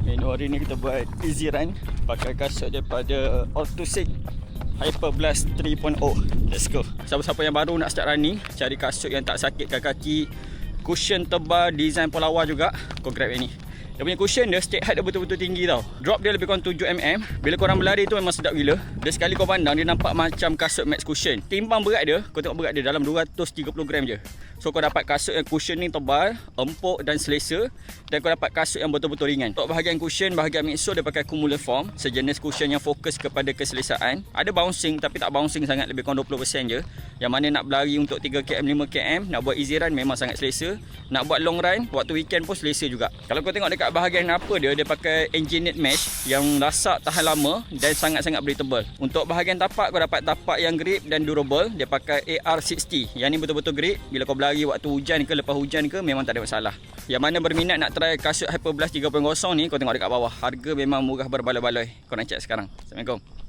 Menu hari ni kita buat easy run pakai kasut daripada Altosig Hyperblast 3.0. Let's go. Siapa-siapa yang baru nak start running, cari kasut yang tak sakitkan kaki, cushion tebal, design Polawa juga, kau grab yang ni. Dia punya cushion dia, state height dia betul-betul tinggi tau. Drop dia lebih kurang 7mm. Bila korang berlari tu memang sedap gila. Dia sekali kau pandang, dia nampak macam kasut max cushion. Timbang berat dia, kau tengok berat dia dalam 230 gram je. So kau dapat kasut yang cushion ni tebal, empuk dan selesa. Dan kau dapat kasut yang betul-betul ringan. Untuk bahagian cushion, bahagian midsole dia pakai cumulus form, sejenis cushion yang fokus kepada keselesaan. Ada bouncing tapi tak bouncing sangat, lebih kurang 20% je. Yang mana nak berlari untuk 3km, 5km, nak buat easy run memang sangat selesa. Nak buat long run, waktu weekend pun selesa juga. Kalau kau tengok dekat bahagian apa dia pakai engineered mesh yang lasak, tahan lama dan sangat-sangat breathable. Untuk bahagian tapak, kau dapat tapak yang grip dan durable. Dia pakai AR60. Yang ni betul-betul grip. Bila kau berlari waktu hujan ke, lepas hujan ke, memang tak ada masalah. Yang mana berminat nak try kasut Hyperblast 3.0 ni, kau tengok dekat bawah. Harga memang murah berbaloi-baloi. Kau nak check sekarang. Assalamualaikum.